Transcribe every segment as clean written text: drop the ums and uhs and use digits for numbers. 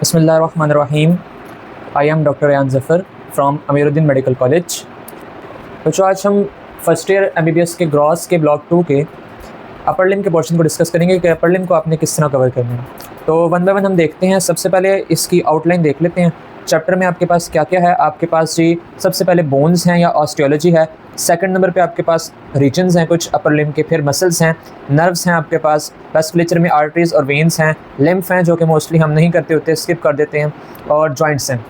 बिस्मिल्लाहिर्रहमानिर्रहीम। I am doctor Rayan Zafar from Amiruddin medical college. तो आज हम फर्स्ट ईयर एमबीबीएस के ग्रॉस के ब्लॉक 2 के अपर लिम्ब के पोर्शन को डिस्कस करेंगे कि अपर लिम्ब को आपने किस तरह कवर करना है। तो वन बाय वन हम देखते हैं। सबसे पहले इसकी आउटलाइन देख लेते हैं। चैप्टर में आपके पास क्या क्या है। आपके पास जी सबसे पहले बोन्स हैं या ऑस्टियोलॉजी है। सेकंड नंबर पे आपके पास रीजन्स हैं कुछ अपर लिम्ब के, फिर मसल्स हैं, नर्व्स हैं आपके पास, वेस्कुलेचर में आर्टरीज और वेन्स हैं, लिम्फ हैं जो कि मोस्टली हम नहीं करते होते, स्किप कर देते हैं, और जॉइंट्स हैं।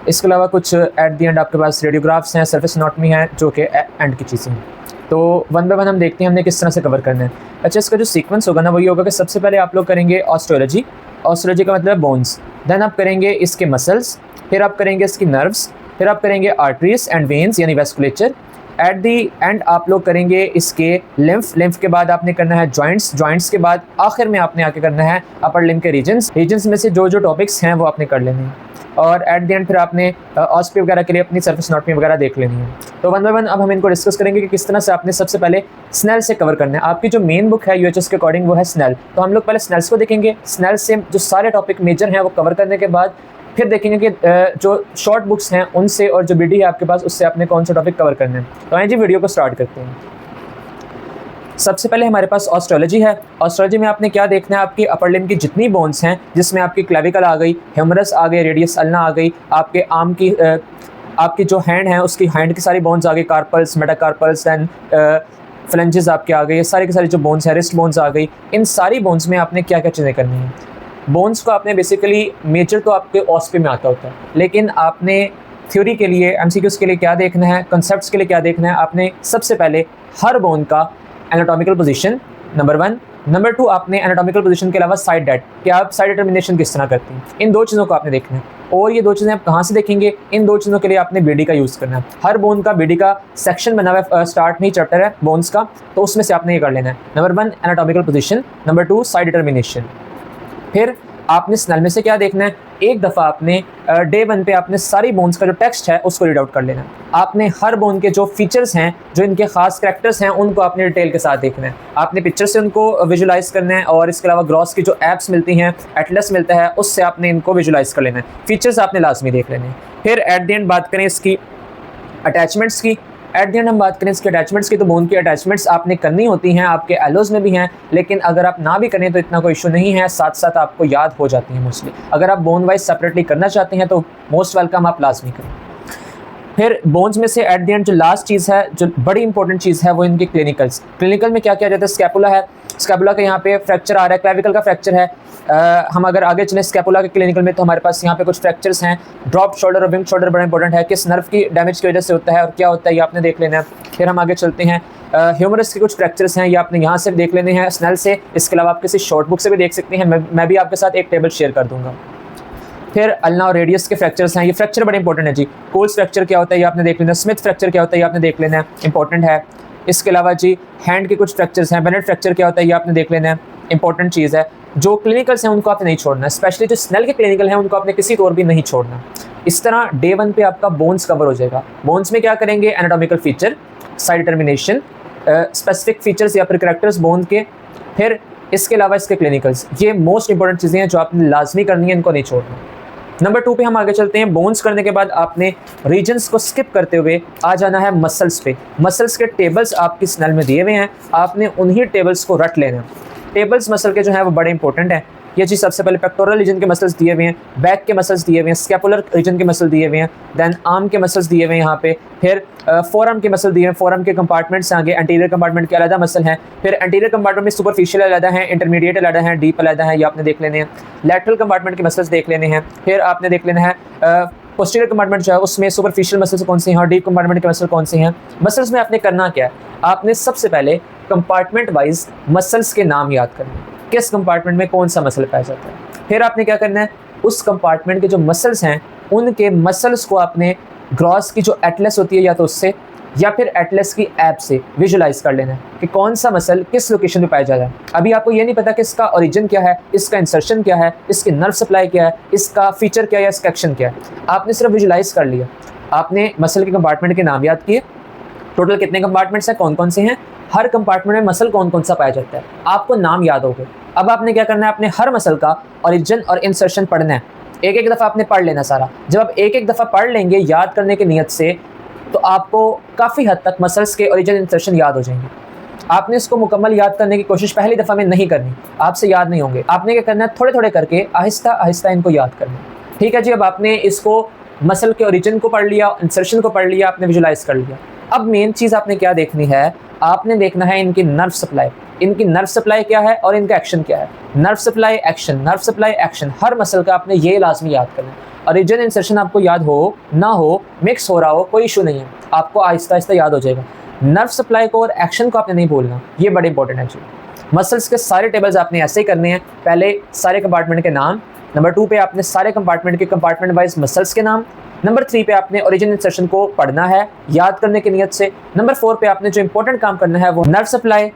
इसके अलावा कुछ एट दी एंड आपके पास रेडियोग्राफ्स हैं, सरफेस एनाटॉमी है जो कि एंड की चीज़ें हैं। तो वन बाय वन हम देखते हैं हमने किस तरह से कवर करना है। अच्छा, इसका जो सीक्वेंस होगा ना वही होगा कि सबसे पहले आप लोग करेंगे ऑस्टियोलॉजी। ऑस्टियोलॉजी का मतलब है बोन्स। देन आप करेंगे इसके मसल्स, फिर आप करेंगे इसकी नर्व्स, फिर आप करेंगे आर्टरीज एंड वेन्स यानी वेस्कुलेचर। एट दी एंड आप लोग करेंगे इसके लिम्फ के बाद आपने करना है जॉइंट्स के बाद आखिर में आपने आके करना है अपर लिम्ब के रीजन्स में से जो जो टॉपिक्स हैं वो आपने कर लेने हैं। और एट दी एंड फिर आपने ऑस्पी वगैरह के लिए अपनी सरफेस एनाटॉमी वगैरह देख लेनी है। तो वन बाय वन अब हम इनको डिस्कस करेंगे कि किस तरह से आपने सबसे पहले स्नेल से कवर करना है। आपकी जो मेन बुक है यूएचएस के अकॉर्डिंग वो है स्नेल। तो हम लोग पहले स्नेल्स को देखेंगे। स्नेल से जो सारे टॉपिक मेजर हैं वो कवर करने के बाद फिर देखेंगे कि जो शॉर्ट बुक्स हैं उनसे और जो बीडी है आपके पास उससे आपने कौन सा टॉपिक कवर करना है। तो आइए जी वीडियो को स्टार्ट करते हैं। सबसे पहले हमारे पास ऑस्टियोलॉजी है। ऑस्टियोलॉजी में आपने क्या देखना है, आपकी अपर लिम्ब की जितनी बोन्स हैं जिसमें आपकी क्लेविकल आ गई, ह्यूमरस आ गई, रेडियस अल्ना आ गई, आपके आर्म की आपकी जो हैंड है उसकी हैंड की सारी बोन्स आ गई, कार्पल्स, मेटाकार्पल्स एंड फ्लेंजेस आपके आ गए, ये सारी की सारी जो बोन्स है, रिस्ट बोन्स आ गई। इन सारी बोन्स में आपने क्या क्या चीज़ें करनी है। बोन्स को आपने बेसिकली मेजर तो आपके ऑस्पी में आता होता है, लेकिन आपने थ्योरी के लिए, एमसीक्यूज़ के लिए क्या देखना है, कॉन्सेप्ट्स के लिए क्या देखना है, आपने सबसे पहले हर बोन का एनाटॉमिकल पोजीशन नंबर 1, नंबर 2 आपने एनाटॉमिकल पोजीशन के अलावा साइड डेट कि आप साइड डिटर्मिनेशन किस तरह करते हैं, इन दो चीज़ों को आपने देखना है। और ये दो चीज़ें आप कहाँ से देखेंगे, इन दो चीज़ों के लिए आपने बीडी का यूज़ करना है। हर बोन का बीडी का सेक्शन बना हुआ है, स्टार्ट में ही चैप्टर है बोन्स का, तो उसमें से आपने ये कर लेना है। Number 1 anatomical position, number 2 side determination. फिर आपने स्नेल में से क्या देखना है, एक दफ़ा आपने डे 1 पे आपने सारी बोन्स का जो टेक्स्ट है उसको रीड आउट कर लेना है। आपने हर बोन के जो फीचर्स हैं, जो इनके खास करैक्टर्स हैं, उनको आपने डिटेल के साथ देखना है। आपने पिक्चर से उनको विजुलाइज करना है, और इसके अलावा ग्रॉस की जो एप्स मिलती हैं, एटलस मिलता है, उससे आपने इनको विजुलाइज कर लेना है। फीचर्स आपने लाजमी देख लेने हैं। फिर एट द एंड बात करें इसकी अटैचमेंट्स की। एट द एंड हम बात करें इसके अटैचमेंट्स की, तो बोन की अटैचमेंट्स आपने करनी होती हैं, आपके एलोज़ में भी हैं, लेकिन अगर आप ना भी करें तो इतना कोई इशू नहीं है, साथ साथ आपको याद हो जाती है मोस्टली। अगर आप बोन वाइज सेपरेटली करना चाहते हैं तो मोस्ट वेलकम, आप लाजमी करें। फिर बोन्स में से एट द एंड जो लास्ट चीज़ है, जो बड़ी इंपॉर्टेंट चीज़ है, वो इनके क्लिनिकल्स। क्लिनिकल में क्या किया जाता है, स्कैपुला है, स्कैपुला का यहाँ पे फ्रैक्चर आ रहा है, क्लेविकल का फ्रैक्चर है। हम अगर आगे चलें स्कैपुला के क्लिनिकल में, तो हमारे पास यहाँ पे कुछ फ्रैक्चर्स हैं। ड्रॉप शोल्डर और विंग शोल्डर बड़ा इंपॉर्टेंट है, किस नर्व की डैमेज की वजह से होता है और क्या होता है, ये आपने देख लेना है। फिर हम आगे चलते हैं, ह्यूमरस के कुछ फ्रैक्चर्स हैं, ये आपने यहाँ से देख लेने हैं स्नेल से। इसके अलावा आप किसी शॉर्ट बुक से भी देख सकते हैं, मैं भी आपके साथ एक टेबल शेयर कर दूँगा। फिर अल्ना और रेडियस के फ्रैक्चर्स हैं, ये फ्रैक्चर बड़े इंपॉर्टेंट है जी। कोल्स फ्रैक्चर क्या होता है ये आपने देख लेना है, स्मिथ फ्रैक्चर क्या होता है ये आपने देख लेना है, इंपॉर्टेंट है। इसके अलावा जी हैंड के कुछ फ्रैक्चर्स हैं, बेनेट फ्रैक्चर क्या होता है ये आपने देख लेना है, इंपॉर्टेंट चीज़ है। जो क्लिनिकल्स हैं उनको आपने नहीं छोड़ना, स्पेशली जो स्नेल के क्लिनिकल हैं उनको आपने किसी तौर भी नहीं छोड़ना। इस तरह डे 1 पे आपका बोन्स कवर हो जाएगा। बोन्स में क्या करेंगे, anatomical feature, side determination, specific features या फिर करैक्टर्स बोन के, फिर इसके अलावा इसके क्लिनिकल्स। ये मोस्ट इंपॉर्टेंट चीज़ें हैं जो आपने लाजमी करनी है, इनको नहीं छोड़ना। नंबर 2 पे हम आगे चलते हैं। बोन्स करने के बाद आपने रीजन्स को स्किप करते हुए आ जाना है मसल्स पे। मसल्स के टेबल्स आपकी स्नेल में दिए हुए हैं, आपने उन्हीं टेबल्स को रट लेना। टेबल्स मसल के जो है वो बड़े इंपॉर्टेंट हैं। ये चीज़ सबसे पहले पेक्टोरल रीजन के मसल्स दिए हुए हैं, बैक के मसल्स दिए हुए हैं, स्कैपुलर रीजन के मसल दिए हुए हैं, देन आर्म के मसल्स दिए हुए हैं यहाँ पे, फिर फोरआर्म के मसल दिए हैं। फोरआर्म के कंपार्टमेंट्स आगे, एंटीरियर कंपार्टमेंट के अलग मसल हैं, फिर एंटीरियर कंपार्टमेंट में सुपरफिशियल अलग है, इंटरमीडिएट अलग है, डीप अलग है, ये आपने देख लेने हैं। लैटरल कंपार्टमेंट के मसल्स देख लेने हैं। फिर आपने देख लेना है पोस्टीरियर कंपार्टमेंट जो है उसमें सुपरफिशियल मसल्स कौन से हैं और डीप कंपार्टमेंट के मसल कौन से हैं। मसल्स में आपने करना क्या है, आपने सबसे पहले कंपार्टमेंट वाइज मसल्स के नाम याद करने हैं, किस कंपार्टमेंट में कौन सा मसल पाया जाता है। फिर आपने क्या करना है, उस कंपार्टमेंट के जो मसल्स हैं उनके मसल्स को आपने ग्रॉस की जो एटलस होती है या तो उससे या फिर एटलस की ऐप से विजुलाइज कर लेना है कि कौन सा मसल किस लोकेशन पे पाया जा रहा है। अभी आपको ये नहीं पता कि इसका ओरिजिन क्या है, इसका इंसर्शन क्या है, इसकी नर्व सप्लाई क्या है, इसका फीचर क्या है या इसका एक्शन क्या है। आपने सिर्फ विजुलाइज कर लिया, आपने मसल के कंपार्टमेंट के नाम याद किए, टोटल कितने कंपार्टमेंट्स हैं, कौन कौन से हैं, हर कंपार्टमेंट में मसल कौन कौन सा पाया जाता है, आपको नाम याद हो गए। अब आपने क्या करना है, अपने हर मसल का ओरिजिन और इंसर्शन पढ़ना है। एक एक दफ़ा आपने पढ़ लेना सारा। जब आप एक एक दफ़ा पढ़ लेंगे याद करने की नीयत से, तो आपको काफ़ी हद तक मसल्स के ओरिजिन इंसर्शन याद हो जाएंगे। आपने इसको मुकम्मल याद करने की कोशिश पहली दफ़ा में नहीं करनी, आपसे याद नहीं होंगे। आपने क्या करना है, थोड़े थोड़े करके आहिस्ता आहिस्ता इनको याद करना। ठीक है जी, अब आपने इसको मसल के ओरिजिन को पढ़ लिया, इंसर्शन को पढ़ लिया, आपने विजुलाइज कर लिया। अब मेन चीज़ आपने क्या देखनी है, आपने देखना है इनकी नर्व सप्लाई। इनकी नर्व सप्लाई क्या है और इनका एक्शन क्या है। Nerve supply action, nerve supply action, हर मसल का आपने ये लाजमी याद करना है। ओरिजिन इंसर्शन आपको याद हो ना हो, मिक्स हो रहा हो, कोई इशू नहीं है, आपको आहिस्ता आहिस्ता याद हो जाएगा। नर्व सप्लाई को और एक्शन को आपने नहीं भूलना, ये बड़े इंपॉर्टेंट है जी। मसल्स के सारे टेबल्स आपने ऐसे ही करने हैं, पहले सारे कंपार्टमेंट के नाम, नंबर 2 पे आपने सारे कंपार्टमेंट के कंपार्टमेंट वाइज मसल्स के नाम, नंबर 3 पे आपने ओरिजिन इंसर्शन को पढ़ना है याद करने की नीयत से, नंबर 4 पे आपने जो इंपॉर्टेंट काम करना है वो नर्व सप्लाई,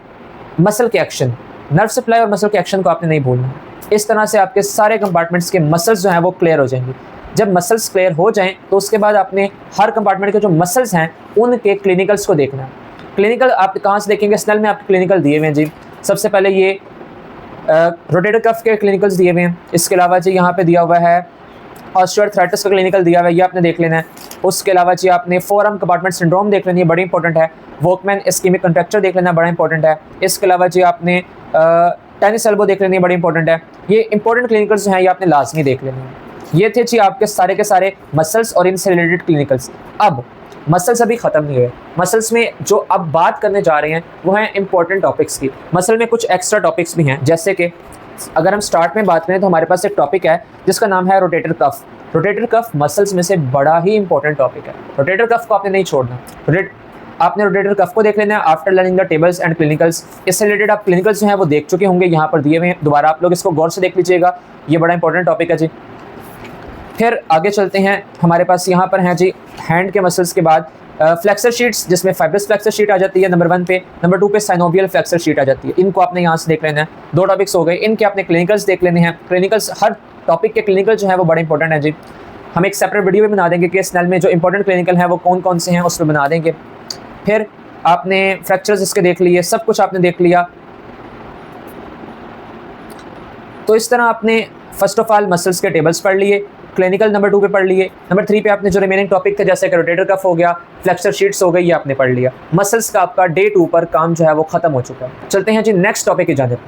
मसल के एक्शन, नर्व सप्लाई और मसल के एक्शन को आपने नहीं भूलना। इस तरह से आपके सारे कंपार्टमेंट्स के मसल्स जो हैं वो क्लियर हो जाएंगे। जब मसल्स क्लियर हो जाएं तो उसके बाद आपने हर कंपार्टमेंट के जो मसल्स हैं उनके क्लिनिकल्स को देखना है। क्लिनिकल आप कहाँ से देखेंगे, स्नेल में आपके क्लिनिकल दिए हुए हैं जी। सबसे पहले ये रोटेटर कफ के क्लिनिकल्स दिए हुए हैं। इसके अलावा जी यहाँ पे दिया हुआ है ऑस्टियोआर्थराइटिस का क्लिनिकल दिया हुआ है, ये आपने देख लेना है। उसके अलावा जी आपने फोरआर्म कंपार्टमेंट सिंड्रोम देख लेनी है, बड़ी इंपॉर्टेंट है। वॉकमैन इस्कीमिक कंट्रैक्चर देख लेना, बड़ा इंपॉर्टेंट है। इसके अलावा जी आपने टेनिस एल्बो देख लेनी है, बड़ी इंपॉर्टेंट है। ये इंपॉर्टेंट क्लिनिकल्स हैं, ये आपने लाजमी देख लेने हैं। ये थे जी आपके सारे के सारे मसल्स और इनसे रिलेटेड क्लिनिकल्स। अब मसल्स अभी ख़त्म नहीं हुए। मसल्स में जो अब बात करने जा रहे हैं वो हैं इंपॉर्टेंट टॉपिक्स की। मसल में कुछ एक्स्ट्रा टॉपिक्स भी हैं, जैसे कि अगर हम स्टार्ट में बात करें तो हमारे पास एक टॉपिक है जिसका नाम है rotator cuff. Rotator cuff muscles में से बड़ा ही इंपॉर्टेंट टॉपिक है। रोटेटर कफ को आपने नहीं छोड़ना। आपने रोटेटर कफ को देख लेना है after learning the tables and clinicals. इससे रिलेटेड आप क्लिनिकल्स जो हैं वो देख चुके होंगे, यहाँ पर दिए हुए हैं, दोबारा आप लोग इसको गौर से देख लीजिएगा, ये बड़ा इंपॉर्टेंट टॉपिक है जी। फिर आगे चलते हैं, हमारे पास यहाँ पर हैं जी हैंड के मसल्स के बाद फ्लेक्सर शीट्स, जिसमें फाइब्रस फ्लेक्सर शीट आ जाती है नंबर 1 पे, नंबर 2 पे साइनोवियल फ्लेक्सर शीट आ जाती है। इनको आपने यहाँ से देख लेना है। 2 टॉपिक्स हो गए, इनके आपने क्लिनिकल्स देख लेने हैं। क्लिनिकल्स, हर टॉपिक के क्लिनिकल जो है वो बड़े इंपॉर्टेंट है जी। हम एक सेपरेट वीडियो भी बना देंगे कि स्नेल में जो इंपॉर्टेंट क्लिनिकल हैं वो कौन कौन से हैं, उस पर बना देंगे। फिर आपने फ्रैक्चर्स इसके देख लिए, सब कुछ आपने देख लिया। तो इस तरह आपने फर्स्ट ऑफ ऑल मसल्स के टेबल्स पढ़ लिए, क्लिनिकल नंबर 2 पे पढ़ लिए, नंबर 3 पे आपने जो रिमेनिंग टॉपिक थे जैसे कि रोटेटर कफ हो गया, फ्लेक्सर शीट्स हो गई, ये आपने पढ़ लिया। मसल्स का आपका डे 2 पर काम जो है वो खत्म हो चुका है। चलते हैं जी नेक्स्ट टॉपिक की जानिब।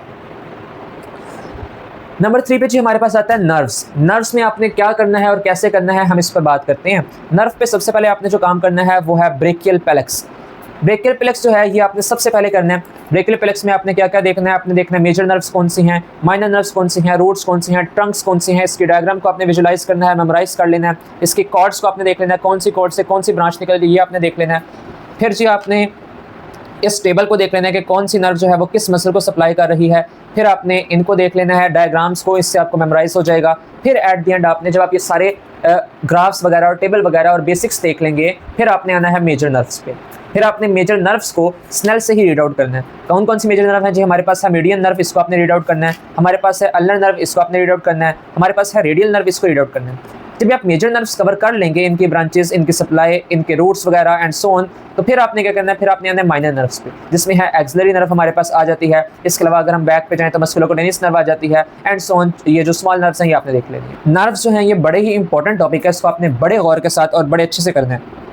नंबर 3 पे जी हमारे पास आता है नर्व्स। नर्व्स में आपने क्या करना है और कैसे करना है, हम इस पर बात करते हैं। नर्व पे सबसे पहले आपने जो काम करना है वो है ब्रेकियल पैलेक्स। ब्रेकियल पैलेक्स जो है ये आपने सबसे पहले करना है। ब्रेकियल पैलेक्स में आपने क्या क्या देखना है, आपने देखना है मेजर नर्व्स कौन सी हैं, माइनर नर्व्स कौन सी हैं, रूट्स कौन सी हैं, ट्रंक्स कौन सी हैं। इसकी डायग्राम को आपने विजुलाइज करना है, मेमोराइज कर लेना है। इसकी कॉर्ड्स को आपने देख लेना है, कौन सी कॉर्ड से कौन सी ब्रांच निकल रही है, ये आपने देख लेना है। फिर जी आपने इस टेबल को देख लेना है कि कौन सी नर्व जो है वो किस मसल को सप्लाई कर रही है। फिर आपने इनको देख लेना है, डायग्राम्स को, इससे आपको मेमोराइज हो जाएगा। फिर एट द एंड आपने जब आप ये सारे ग्राफ्स वगैरह और टेबल वगैरह और बेसिक्स देख लेंगे, फिर आपने आना है मेजर नर्व्स पे। फिर आपने मेजर नर्व्स को स्नेल से ही रीड आउट करना है। कौन कौन सी मेजर नर्व है जी, हमारे पास है मीडियन नर्व, इसको आपने रीड आउट करना है। हमारे पास है अल्नर नर्व, इसको आपने रीड आउट करना है। हमारे पास है रेडियल नर्व, इसको रीड आउट करना है। जब आप मेजर नर्व्स कवर कर लेंगे, इनकी ब्रांचेस, इनकी सप्लाई, इनके रूट्स वगैरह एंड सो ऑन, तो फिर आपने क्या करना है, फिर आपने आना है माइनर नर्व्स पे, जिसमें है एक्सिलरी नर्व हमारे पास आ जाती है। इसके अलावा अगर हम बैक पे जाएं तो मस्कुलोकोटेनियस नर्व आ जाती है एंड सो ऑन। ये जो स्मॉल नर्व्स हैं ये आपने देख लेनी है। नर्व्स जो हैं ये बड़े ही इंपॉर्टेंट टॉपिक है, इसको आपने बड़े गौर के साथ और बड़े अच्छे से करना है।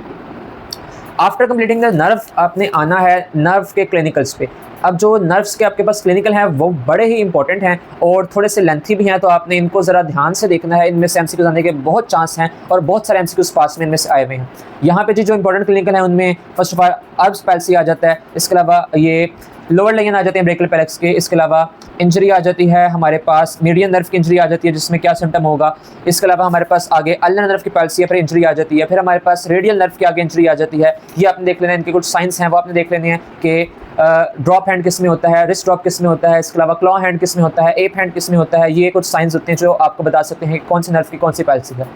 आफ्टर कंप्लीटिंग द नर्व आपने आना है नर्व के क्लिनिकल्स पे। अब जो नर्व्स के आपके पास क्लिनिकल हैं वो बड़े ही इंपॉर्टेंट हैं और थोड़े से लेंथी भी हैं, तो आपने इनको ज़रा ध्यान से देखना है। इनमें से एमसीक्यूज आने के बहुत चांस हैं और बहुत सारे एमसीक्यूज पास में इनमें से आए हुए हैं। यहाँ पे जी जो इंपॉर्टेंट क्लिनिकल हैं उनमें फर्स्ट ऑफ ऑल अर्ब्स पैल्सी आ जाता है। इसके अलावा ये लोअर लेगन आ जाते हैं ब्रेकियल पैलेक्स के। इसके अलावा इंजरी आ जाती है हमारे पास, मीडियन नर्व की इंजरी आ जाती है जिसमें क्या सिम्टम होगा। इसके अलावा हमारे पास आगे अल्नर नर्व की पैल्सी है, फिर इंजरी आ जाती है। फिर हमारे पास रेडियल नर्व की आगे इंजरी आ जाती है। ये आपने देख लेना है, इनके कुछ साइंस हैं वो आपने देख लेने हैं कि ड्रॉप हैंड किस में होता है, रिस्ट ड्रॉप किस में होता है, इसके अलावा क्लॉ हैंड किस में होता है, एप हैंड किस में होता है। ये कुछ साइंस होते हैं जो आपको बता सकते हैं कि कौन सी नर्व की कौन सी पैल्सी है।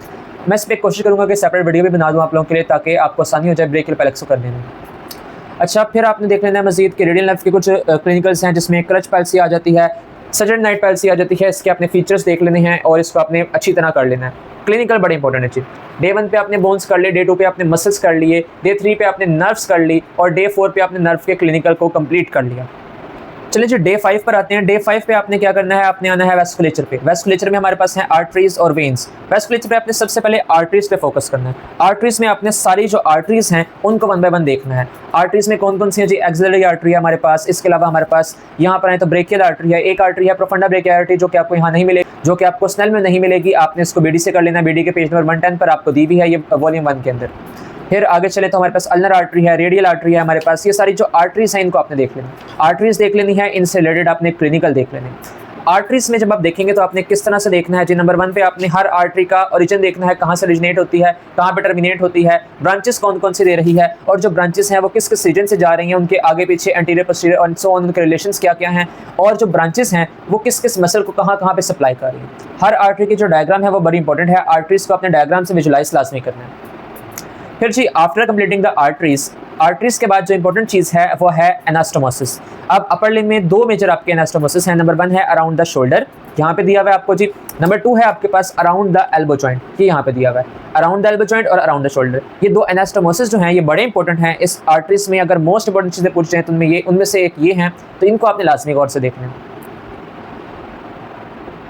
मैं इस पर कोशिश करूँगा कि सेपरेट वीडियो भी बना दूँ आप लोगों के लिए, ताकि आपको आसानी हो जाए ब्रेकियल पैलेक्स को करने में। अच्छा, फिर आपने देख लेना है मजीद कि रेडियल नर्व के कुछ क्लिनिकल्स हैं जिसमें क्रच पैल्सी आ जाती है, सडन नाइट पैल्सी आ जाती है। इसके आपने फीचर्स देख लेने हैं और इसको आपने अच्छी तरह कर लेना है। क्लिनिकल बड़े इंपॉर्टेंट है चीज़। डे 1 पे आपने बोन्स कर लिए, डे 2 पे आपने मसल्स कर लिए, डे 3 पे आपने नर्व्स कर ली और डे 4 पे आपने नर्व के क्लिनिकल को कंप्लीट कर लिया। चलिए जी डे 5 पर आते हैं। डे 5 पे आपने क्या करना है, आपने आना है वेस्कुलेचर पे। वेस्कुलेचर में हमारे पास है आर्टरीज और वेन्स। वेस्कुलेचर पे आपने सबसे पहले आर्टरीज पे फोकस करना है। आर्टरीज में आपने सारी जो आर्टरीज हैं उनको वन बाय वन देखना है। आर्टरीज में कौन कौन सी है जी, एक्सिलरी आर्टरी है हमारे पास, इसके अलावा हमारे पास यहाँ पर आए तो ब्रेकियल आर्टरी है, एक आर्टरी है प्रोफंडा ब्रेकियल आर्टरी जो कि आपको यहाँ नहीं मिलेगी, जो कि आपको स्नेल में नहीं मिलेगी। आपने इसको बीडी से कर लेना है, बीडी के पेज नंबर 110 पर आपको दी हुई है ये वॉल्यूम 1 के अंदर। फिर आगे चले तो हमारे पास अल्नर आर्टरी है, रेडियल आर्टरी है हमारे पास। ये सारी जो आर्टरीज हैं इनको आपने देख लेना, आर्टरीज देख लेनी है, इनसे रिलेटेड आपने क्लिनिकल देख लेने। आर्टरीज में जब आप देखेंगे तो आपने किस तरह से देखना है जी, नंबर 1 पे आपने हर आर्टरी का ओरिजिन देखना है, कहाँ से ओरिजिनेट होती है, कहाँ पे टर्मिनेट होती है, ब्रांचेस कौन कौन सी दे रही है, और जो ब्रांचेस हैं वो किस किस रीजन से जा रही हैं, उनके आगे पीछे एंटीरियर पोस्टीरियर और सो ऑन, उनके रिलेशंस क्या क्या हैं, और जो ब्रांचेस हैं वो किस किस मसल को कहाँ कहाँ पे सप्लाई कर रही है। हर आर्टरी की जो डायग्राम है वो बड़ी इंपॉर्टेंट है, आर्टरीज को अपने डायग्राम से विजुलाइज लाजमी करना है। फिर जी after completing the arteries, arteries के बाद जो इंपॉर्टेंट चीज़ है वो है एनास्टोमोसिस। अब अपर लिम्ब में 2 मेजर आपके एनास्टोमोसिस हैं। नंबर 1 है अराउंड द शोल्डर, यहाँ पे दिया हुआ है आपको जी। नंबर 2 है आपके पास अराउंड द एल्बो जॉइंट, ये यहाँ पे दिया हुआ है, अराउंड द एल्बो जॉइंट और अराउंड द शोल्डर। ये 2 एनास्टोमोसिस जो हैं ये बड़े इंपॉर्टेंट हैं इस आर्टरीज में। अगर मोस्ट इंपॉर्टेंट चीज़ें पूछ रहे हैं तो उनमें से एक ये हैं, तो इनको आपने लाजमी गौर से देखना है।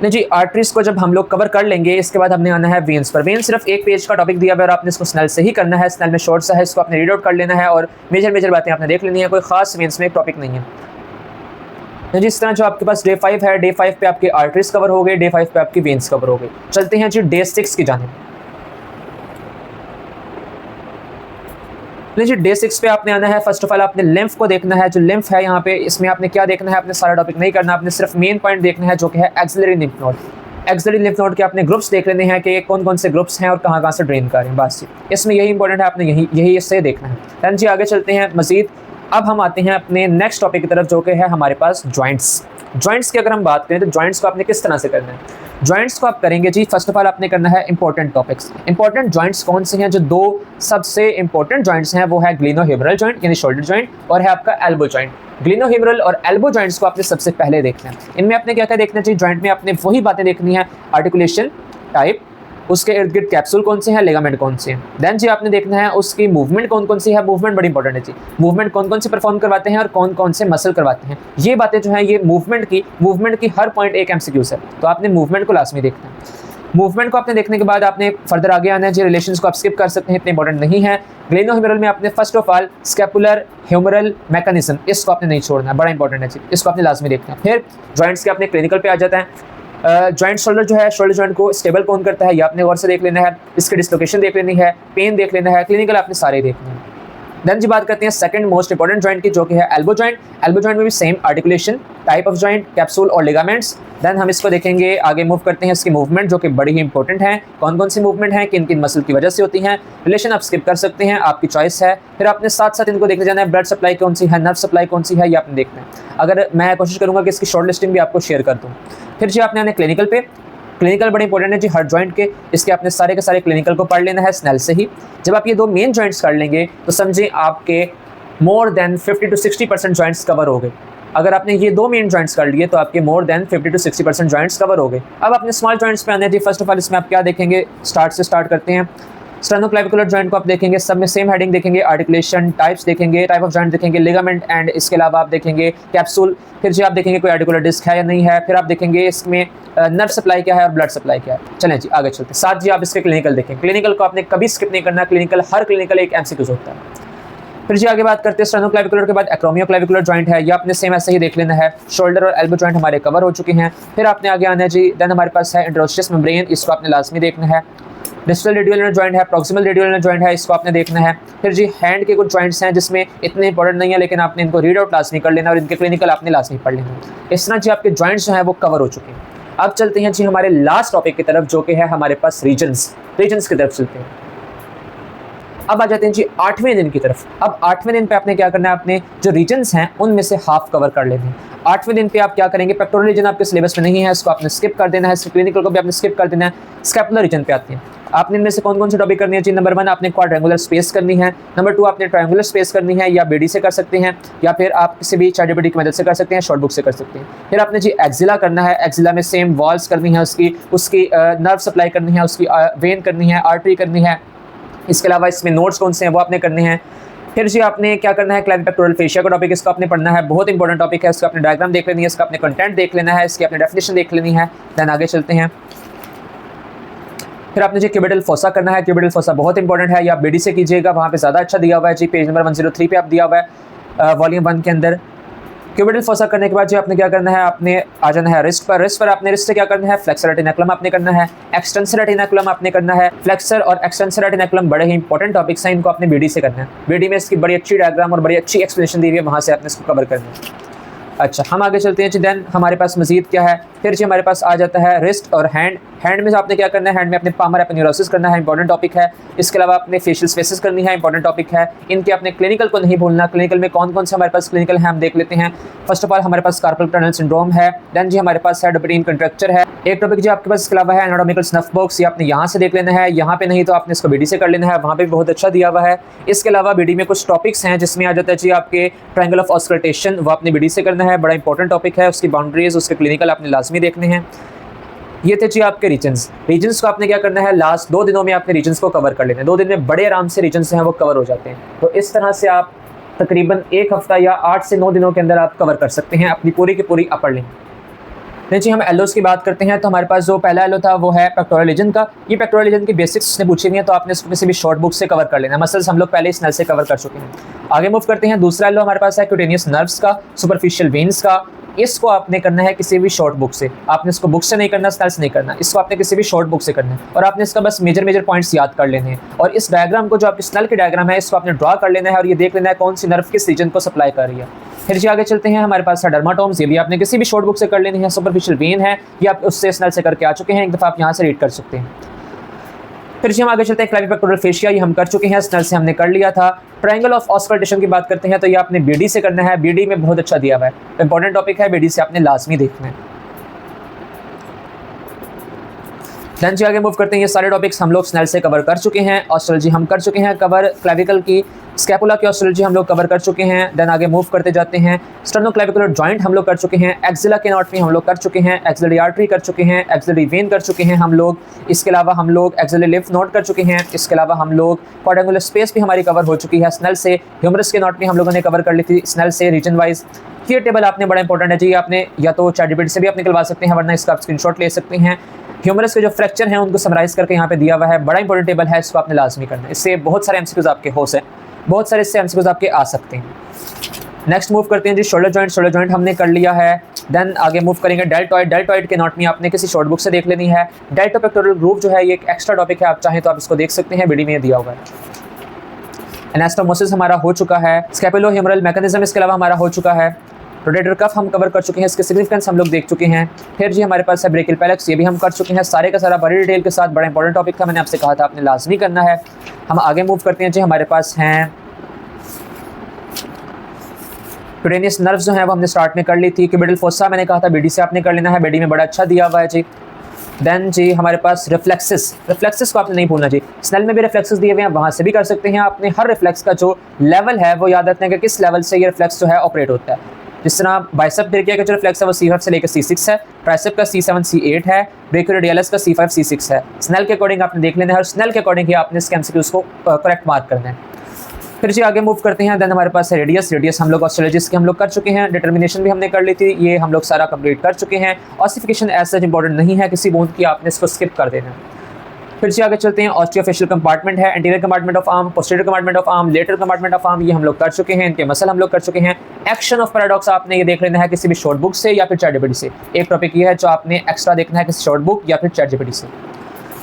नहीं जी आर्टरीज को जब हम लोग कवर कर लेंगे, इसके बाद हमने आना है वेन्स पर। वेन्स सिर्फ एक पेज का टॉपिक दिया हुआ है और आपने इसको स्नेल से ही करना है। स्नेल में शॉर्ट सा है, इसको आपने रीड आउट कर लेना है और मेजर बातें आपने देख लेनी है, कोई खास वेन्स में एक टॉपिक नहीं है। तो जिस तरह जो आपके पास डे 5 है, डे 5 पे आपके आर्टरीज कवर हो गए, डे 5 पे आपकी वेन्स कवर हो गए। चलते हैं जी डे 6 की जानिब। जी डे 6 पे आपने आना है, फर्स्ट ऑफ ऑल आपने लिम्फ को देखना है। जो लिम्फ है यहाँ पे, इसमें आपने क्या देखना है, आपने सारा टॉपिक नहीं करना, आपने सिर्फ मेन पॉइंट देखना है जो कि है axillary lymph node. Axillary lymph node के आपने ग्रुप्स देख लेने हैं कि कौन कौन से ग्रुप्स हैं और कहाँ कहाँ से ड्रेन कर रहे हैं, बस इसमें यही इंपॉर्टेंट है, आपने यही इससे देखना है। दैन जी आगे चलते हैं मजीद। अब हम आते हैं अपने नेक्स्ट टॉपिक की तरफ जो कि है हमारे पास जॉइंट्स। जॉइंट्स की अगर हम बात करें तो जॉइंट्स को आपने किस तरह से करना है। जॉइंट्स को आप करेंगे जी, फर्स्ट ऑफ ऑल आपने करना है इंपॉर्टेंट टॉपिक्स। इंपॉर्टेंट जॉइंट्स कौन से हैं, जो 2 सबसे इंपॉर्टेंट जॉइंट्स हैं वो है ग्लिनोह्यूमरल जॉइंट यानी शोल्डर जॉइंट, और है आपका एल्बो जॉइंट। ग्लिनोह्यूमरल और एल्बो जॉइंट्स को आपने सबसे पहले देखना है। इनमें आपने क्या क्या देखना चाहिए, जॉइंट में आपने वही बातें देखनी है, आर्टिकुलेशन टाइप, उसके इर्द गिर्द कैप्सूल कौन से हैं, लिगामेंट कौन से हैं। देन जी आपने देखना है उसकी मूवमेंट कौन कौन सी है, मूवमेंट बड़ी इंपॉर्टेंट है जी, मूवमेंट कौन कौन से परफॉर्म करवाते हैं और कौन कौन से मसल करवाते हैं। ये बातें जो हैं ये मूवमेंट की हर पॉइंट एक एमसीक्यूज है, तो आपने मूवमेंट को लाजमी देखना है। मूवमेंट को आपने देखने के बाद आपने फर्दर आगे आना है जी। रिलेशंस को आप स्किप कर सकते हैं, इतने इंपॉर्टेंट नहीं है। ग्लिनोह्यूमरल में आपने first of all scapular humeral mechanism, इसको आपने नहीं छोड़ना, बड़ा इंपॉर्टेंट है जी, इसको आपने लाजमी देखना है। फिर जॉइंट्स के अपने क्लिनिकल पे आ जाता है। जॉइंट शोल्डर जो है, शोल्डर जॉइंट को स्टेबल कौन करता है ये आपने गौर से देख लेना है, इसकी डिस्लोकेशन देख लेनी है, पेन देख लेना है, क्लिनिकल आपने सारे देखने हैं। देन जी बात करते हैं सेकंड मोस्ट इंपॉर्टेंट जॉइंट की जो कि है एल्बो जॉइंट। एल्बो जॉइंट में भी same articulation, type of joint, capsule और लिगामेंट्स। देन हम इसको देखेंगे, आगे मूव करते हैं इसकी मूवमेंट जो कि बड़ी ही इंपॉर्टेंट है, कौन कौन सी मूवमेंट है, किन किन मसल की वजह से होती हैं। रिलेशन आप स्किप कर सकते हैं, आपकी चॉइस है। फिर आपने साथ साथ इनको देखते जाना है, ब्लड सप्लाई कौन सी है, नर्व सप्लाई कौन सी है, ये आपने देखना है। अगर मैं कोशिश करूँगा कि इसकी शॉर्ट लिस्टिंग भी आपको शेयर कर दूँ। फिर जी आपने आने क्लिनिकल पे, क्लिनिकल बड़े इंपॉर्टेंट है जी हर जॉइंट के, इसके आपने सारे के सारे क्लिनिकल को पढ़ लेना है स्नेल से ही। जब आप ये 2 मेन जॉइंट्स कर लेंगे तो समझें आपके more than 50 to 60% joints cover हो गए। अगर आपने ये 2 मेन जॉइंट्स कर लिए तो आपके more than 50 to 60% joints cover हो गए। अब अपने स्मॉल जॉइंट्स पे आने हैं जी। फर्स्ट ऑफ ऑल इसमें आप क्या देखेंगे, स्टार्ट करते हैं। स्टेनोक्लेविकुलर जॉइंट को आप देखेंगे, सब में सेम हेडिंग देखेंगे, आर्टिकुलेशन टाइप्स देखेंगे, टाइप ऑफ जॉइंट देखेंगे, लिगामेंट एंड इसके अलावा आप देखेंगे कैप्सूल। फिर जी आप देखेंगे कोई आर्टिकुलर डिस्क है या नहीं है। फिर आप देखेंगे इसमें नर्व सप्लाई क्या है और ब्लड सप्लाई क्या है। चलें जी आगे चलते हैं। साथ जी आप इसके क्लिनिकल देखें, क्लिनिकल को आपने कभी स्किप नहीं करना, हर क्लिनिकल एक एमसीक्यूज होता है। फिर जी आगे बात करते हैं स्टेनोक्लेविकुलर के बाद एक्रोमियोक्लेविकुलर जॉइंट है, ये आपने सेम ऐसे ही देख लेना है। शोल्डर और एल्बो जॉइंट हमारे कवर हो चुके हैं। फिर आपने आगे आना है जी। देन हमारे पास है इंटरोस्टियस मेम्ब्रेन, इसको आपने लाजमी देखना है। डिस्टल रेडियोलर जॉइंट है, प्रॉक्सिमल रेडियोलर जॉइंट है, इसको आपने देखना है। फिर जी हैंड के कुछ जॉइंट्स हैं जिसमें इतने इंपॉर्टेंट नहीं है, लेकिन आपने इनको रीड आउट लाजमी कर लेना और इनके क्लिनिकल आपने लाजमी पढ़ लेना। इस तरह जी आपके जॉइंट्स जो हैं वो कवर हो चुके हैं। अब चलते हैं जी हमारे लास्ट टॉपिक की तरफ जो कि है हमारे पास रीजन्स की तरफ चलते हैं। अब आ जाते हैं जी 8वें दिन की तरफ। अब 8वें दिन पे आपने क्या करना है, आपने जो रीजन्स हैं उनमें से हाफ कवर कर लेने हैं। 8वें दिन पे आप क्या करेंगे, पेक्टोरल रीजन आपके सिलेबस में नहीं है, इसको आपने स्किप कर देना है। क्लिनिकल को भी आपने स्किप कर देना है। स्कैपुलर रीजन पे आते हैं। आपने इनमें से कौन कौन से टॉपिक करनी है जी। नंबर 1 आपने क्वाड्रेंगुलर स्पेस करनी है। नंबर 2 आपने ट्रायंगुलर स्पेस करनी है, या बीडी से कर सकते हैं या फिर आप किसी भी ChatGPT की मदद से कर सकते हैं, शॉर्ट बुक से कर सकते हैं। फिर आपने जी एक्सिला करना है। एक्सिला में सेम वॉल्स करनी है, उसकी नर्व सप्लाई करनी है, उसकी वेन करनी है, आर्टरी करनी है। इसके अलावा इसमें नोट्स कौन से हैं वो आपने करने हैं। फिर जी आपने क्या करना है, क्लावी पेक्टोरल फेशिया का टॉपिक इसको आपने पढ़ना है, बहुत इंपॉर्टेंट टॉपिक है। इसका आपने डायग्राम देख लेनी है, इसका आपने कंटेंट देख लेना है, इसकी आपने डेफिनेशन देख लेनी है। देन आगे चलते हैं। फिर आपने जो क्यूबिटल फोसा करना है, क्यूबिटल फोसा बहुत इंपॉर्टेंट है, ये आप बीडी से कीजिएगा, वहाँ पे ज़्यादा अच्छा दिया हुआ है जी, पेज नंबर 103 पे आप दिया हुआ है वॉल्यूम 1 के अंदर। क्यूबिटल फोसा करने के बाद जो आपने क्या करना है, आपने आ जाना है रिस्ट पर। रिस्ट पर आपने रिस्ट से क्या करना है, फ्लेक्सर रेटिनकुलम आपने करना है, एक्सटेंसर रेटिनकुलम आपने करना है। फ्लेक्सर और एक्सटेंसर रेटिनकुलम बड़े ही इंपॉर्टेंट टॉपिक्स हैं, इनको आपने बीडी से करना है। बीडी में इसकी बड़ी अच्छी डायग्राम और बड़ी अच्छी एक्सप्लेनेशन दी हुई है, वहाँ से आपने इसको कवर करना है। अच्छा, हम आगे चलते हैं जी। देन हमारे पास मजीद क्या है, फिर जी हमारे पास आ जाता है रिस्ट और हैंड। हैंड में आपने क्या करना है, हैंड में अपने पामर एपिन्यूरोसिस करना है, इंपॉर्टेंट टॉपिक है। इसके अलावा अपने फेशियल स्पेसेस करनी है, इंपॉर्टेंट टॉपिक है। इनके अपने क्लिनिकल को नहीं भूलना। क्लिनिकल में कौन कौन से हमारे पास क्लिनिकल है हम देख लेते हैं। फर्स्ट ऑफ ऑल हमारे पास कार्पल टनल सिंड्रोम है। देन जी हमारे पास हेडोपेटीन कंट्रक्चर है। एक टॉपिक जो आपके पास इसके अलावा है एनाटॉमिकल स्नफ बॉक्स, ये आपने यहाँ से देख लेना है, यहाँ पे नहीं तो आपने इसको बीडी से कर लेना है, वहाँ पे भी बहुत अच्छा दिया हुआ है। इसके अलावा बीडी में कुछ टॉपिक्स हैं जिसमें आ जाता है जी आपके ट्रायंगल ऑफ ऑस्कल्टेशन, वो आपने बीडी से करना है, बड़ा इंपॉर्टेंट टॉपिक है। उसकी बाउंड्रीज, उसके क्लिनिकल आपने लाजमी देखने हैं। ये थे जी आपके रीजन्स। रीजन्स को आपने क्या करना है, लास्ट 2 दिनों में आपने रीजन्स को कवर कर लेना है। 2 दिन में बड़े आराम से रीजन्स हैं वो कवर हो जाते हैं। तो इस तरह से आप तकरीबन 1 हफ्ता या 8 से 9 दिनों के अंदर आप कवर कर सकते हैं अपनी पूरी की पूरी अपर लिंक। नहीं जी, हम एलोस की बात करते हैं तो हमारे पास जो पहला एलो था वो है पेक्टोरल रीजन का। ये पेक्टोरल रीजन की बेसिक्स ने पूछी हुई है, तो आपने इसको किसी भी शॉर्ट बुक से कवर कर लेना है। मसल्स हम लोग पहले इस नल से कवर कर चुके हैं। आगे मूव करते हैं। दूसरा एलो हमारे पास है क्यूटेनियस नर्व्स का, सुपरफिशियल वेन्स का। इसको आपने करना है किसी भी शॉर्ट बुक से। आपने इसको बुक से नहीं करना, स्नल से नहीं करना, इसको आपने किसी भी शॉर्ट बुक से करना है। और आपने इसका बस मेजर पॉइंट्स याद कर लेने हैं। और इस डायग्राम को जो आपकी स्नल की डायग्राम है, इसको आपने ड्रॉ कर लेना है और ये देख लेना है कौन सी नर्व किस रीजन को सप्लाई कर रही है। फिर जी आगे चलते हैं। हमारे पास है डर्माटोम्स, ये भी आपने किसी भी शॉर्ट बुक से कर लेनी है। सुपरफिशियल वेन है, ये आप उससे स्नल से करके आ चुके हैं, एक दफ़ा आप यहाँ से रीड कर सकते हैं। फिर जी हम आगे चलते हैं। क्लावी पेक्टोरल फेशिया ये हम कर चुके हैं, स्नल से हमने कर लिया था। ट्रायंगल ऑफ ऑस्कल्टेशन की बात करते हैं तो ये आपने बीडी से करना है। बीडी में बहुत अच्छा दिया हुआ है, इंपॉर्टेंट टॉपिक है, बीडी से आपने लाजमी देखना है। देन जी आगे मूव करते हैं। ये सारे टॉपिक्स हम लोग स्नल से कवर कर चुके हैं। ऑस्ट्रोलॉजी हम कर चुके हैं कवर, क्लाविकल की स्कैपुला की ऑस्ट्रोलॉजी हम लोग कवर कर चुके हैं। देन आगे मूव करते जाते हैं। स्टर्नोक्लेविकुलर जॉइंट हम लोग कर चुके हैं। एक्सिला की एनाटॉमी हम लोग कर चुके हैं। एक्सिलरी आर्टरी कर चुके हैं। एक्सिलरी वेन कर चुके हैं हम लोग। इसके अलावा हम लोग एक्सिलरी लिम्फ नोड कर चुके हैं। इसके अलावा हम लोग क्वाड्रेंगुलर स्पेस भी हमारी कवर हो चुकी है स्नल से। ह्यूमरस की एनाटॉमी हम लोगों ने कवर कर ली थी स्नल से रीजन वाइज। ये टेबल आपने बड़ा इंपॉर्टेंट है जी, आपने या तो चैटजीपीटी से भी आप निकलवा सकते हैं, वरना इसका आप स्क्रीनशॉट ले सकते हैं। ह्यूमरस के जो फ्रैक्चर हैं उनको समराइज करके यहाँ पे दिया हुआ है, बड़ा इंपॉर्टेंट टेबल है, इसको आपने लाजमी करना है। इससे बहुत सारे एमसीक्यूज आपके हो सकते हैं, बहुत सारे इससे एमसीक्यूज आपके आ सकते हैं। नेक्स्ट मूव करते हैं जी शोल्डर जॉइंट। शोल्डर जॉइंट हमने कर लिया है। देन आगे मूव करेंगे डेल्टॉइड। डेल्टॉइड के एनाटॉमी आपने किसी शॉर्ट बुक से देख लेनी है। डेल्टोपेक्टोरल ग्रूव जो है ये एक एक्स्ट्रा टॉपिक है, आप चाहें तो आप इसको देख सकते हैं, वीडियो में दिया हुआ है। एनास्टोमोसिस हमारा हो चुका है। स्कैपुलो ह्यूमरल मैकेनिज्म इसके अलावा हमारा हो चुका है। रोटेटर कफ हम कवर कर चुके हैं, इसके सिग्निफिकेंस हम लोग देख चुके हैं। फिर जी हमारे पास है ब्रेकियल पैलेक्स, ये भी हम कर चुके हैं। सारे का सारा बड़ी डिटेल के साथ, बड़ा इंपॉर्टेंट टॉपिक था, मैंने आपसे कहा था आपने लाजमी करना है। हम आगे मूव करते हैं जी। हमारे पास हैं क्यूटेनियस नर्व्स जो है वो हमने स्टार्ट में कर ली थी। क्यूबिटल फोसा मैंने कहा था बीडी से आपने कर लेना है, बीडी में बड़ा अच्छा दिया हुआ है जी। देन जी हमारे पास रिफ्लेक्सेस, रिफ्लेक्सेस को आपने नहीं भूलना जी। स्नल में भी रिफ्लेक्सेस दिए हुए हैं, वहाँ से भी कर सकते हैं। आपने हर रिफ्लेक्स का जो लेवल है वो याद रखना है कि किस लेवल से ये रिफ्लेक्स जो है ऑपरेट होता है। जिस तरह बाइसेप ब्रेकिया का जो रिफ्लेक्स है वो C5 से लेकर C6 है, ट्राइसेप का C7 C8 है, ब्रेकियोरेडियलिस का C5 C6 है। स्नल के अकॉर्डिंग आपने देख लेना है और स्नल के अकॉर्डिंग ही आपने इसके एमसीक्यूज को करेक्ट मार्क करना है। फिर जी आगे मूव करते हैं। देन हमारे पास है रेडियस। रेडियस हम लोग ऑस्ट्रोलॉजिस्ट के हम लोग कर चुके हैं। डिटर्मिनेशन भी हमने कर ली थी, ये हम लोग सारा कंप्लीट कर चुके हैं। ऑसिफिकेशन एज सच इंपॉर्टेंट नहीं है किसी बोन की, आपने इसको स्किप कर देना है। फिर से आगे चलते हैं। ऑस्टियोफेशियल कंपार्टमेंट है, anterior compartment of arm, posterior compartment of arm, lateral compartment of arm, ये हम लोग कर चुके हैं। इनके मसल हम लोग कर चुके हैं। एक्शन ऑफ पैराडॉक्स आपने ये देख लेना है किसी भी शॉर्ट बुक से या फिर चैटजीपीटी से। एक टॉपिक ये है जो आपने एक्स्ट्रा देखना है किसी शॉर्ट बुक या फिर चैटजीपीटी से।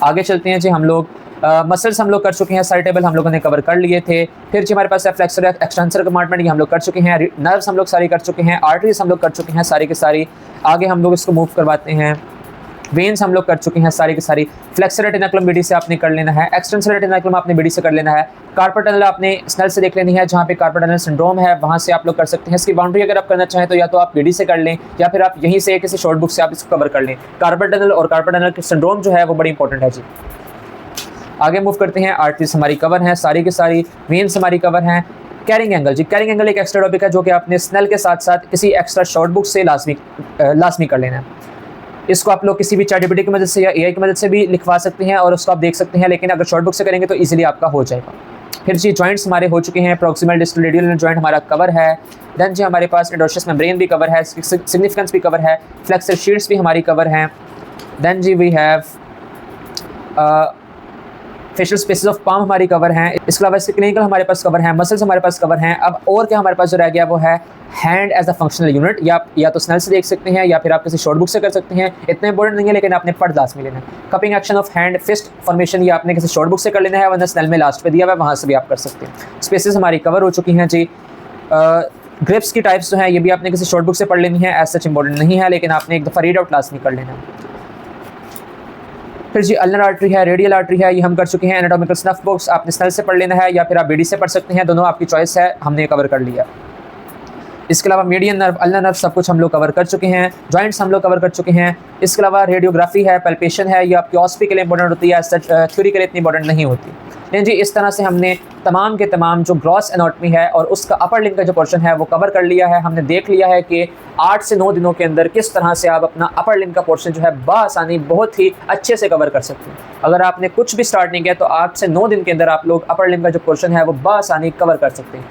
आगे चलते हैं जी। हम लोग मसल्स हम लोग कर चुके हैं, सारे टेबल हम लोगों ने कवर कर लिए थे। फिर जी हमारे पास है फ्लेक्सर एक्सटेंसर कंपार्टमेंट, ये हम लोग कर चुके हैं। नर्व्स हम लोग सारी कर चुके हैं। आर्टरीज हम लोग कर चुके हैं सारी की सारी। आगे हम लोग इसको मूव करवाते हैं। वेन्स हम लोग कर चुके हैं सारी की सारी। फ्लेक्सर रेटिनकुलम बीडी से आपने कर लेना है। एक्सटेंसर रेटिनकुलम आपने बीडी से कर लेना है। कार्पल टनल आपने स्नल से देख लेनी है, जहाँ पे कार्पल टनल सिंड्रोम है वहाँ से आप लोग कर सकते हैं। इसकी बाउंड्री अगर आप करना चाहें तो या तो आप बीडी से कर लें या फिर आप यहीं से किसी शॉर्ट बुक से आप इसको कवर कर लें। कार्पल टनल और कार्पल टनल सिंड्रोम जो है वो बड़ी इंपॉर्टेंट है जी। आगे मूव करते हैं। आर्टरीज हमारी कवर हैं सारी की सारी। वेन्स हमारी कवर हैं। Carrying angle G, carrying angle एक एक्स्ट्रा टॉपिक है जो कि आपने स्नल के साथ साथ किसी एक्स्ट्रा शॉर्ट बुक से लाजमी कर लेना है। इसको आप लोग किसी भी चैटजीपीटी की मदद से या AI की मदद से भी लिखवा सकते हैं और उसको आप देख सकते हैं, लेकिन अगर शॉर्ट बुक से करेंगे तो ईजिली आपका हो जाएगा। फिर जी जॉइंट्स हमारे हो चुके हैं, प्रॉक्सिमल डिस्टल रेडियल जॉइंट हमारा कवर है। देन जी हमारे पास एडोशियस मेम्ब्रेन भी कवर है, सिग्निफिकेंस भी कवर है, फ्लेक्सर शीट्स भी हमारी कवर हैं। देन जी we have fascial spaces of palm हमारी कवर हैं। इसके अलावा इसके क्लिनिकल हमारे पास कवर हैं, मसल्स हमारे पास कवर हैं। अब और क्या हमारे पास जो रह गया वो है hand as a functional unit. या तो स्नेल से देख सकते हैं या फिर आप किसी शॉर्ट बुक से कर सकते हैं, इतना इंपॉर्टेंट नहीं है, लेकिन आपने पढ़ लास्ट में लेना है। Cupping action of hand fist formation या आपने किसी शॉर्ट बुक से कर लेना है, वरना स्नेल में लास्ट पे दिया हुआ है, वहाँ से भी आप कर सकते हैं। स्पेसेस हमारी कवर हो चुकी हैं जी। ग्रिप्स की टाइप्स जो हैं ये भी आपने किसी शॉर्ट बुक से पढ़ लेनी है, एज सच इंपॉर्टेंट नहीं है, लेकिन आपने एक दफ़ा रीड आउट क्लास नहीं कर लेना है। फिर जी अल्नर आर्टरी है, रेडियल आर्टरी है, ये हम कर चुके हैं। एनाटॉमिकल स्नफ बॉक्स आपने स्नेल से पढ़ लेना है या फिर आप बीडी से पढ़ सकते हैं, दोनों आपकी चॉइस है, हमने कवर कर लिया। इसके अलावा मीडियन नर्व, अल्नर नर्व सब कुछ हम लोग कवर कर चुके हैं। जॉइंट्स हम लोग कवर कर चुके हैं। इसके अलावा रेडियोग्राफी है, पैल्पेशन है, ये आपकी ऑस्पी के लिए इंपॉर्टेंट होती है, सच थ्योरी के लिए इतनी इंपॉर्टेंट नहीं होती। लेकिन जी इस तरह से हमने तमाम के तमाम जो ग्रॉस एनाटॉमी है और उसका अपर लिम्ब का जो पोर्शन है वो कवर कर लिया है। हमने देख लिया है कि 8 से 9 दिनों के अंदर किस तरह से आप अपना अपर लिम्ब का पोर्शन जो है बआसानी बहुत ही अच्छे से कवर कर सकते हैं। अगर आपने कुछ भी स्टार्ट नहीं किया तो 8 से 9 दिन के अंदर आप लोग अपर लिम्ब का जो पोर्शन है वो बआसानी कवर कर सकते हैं।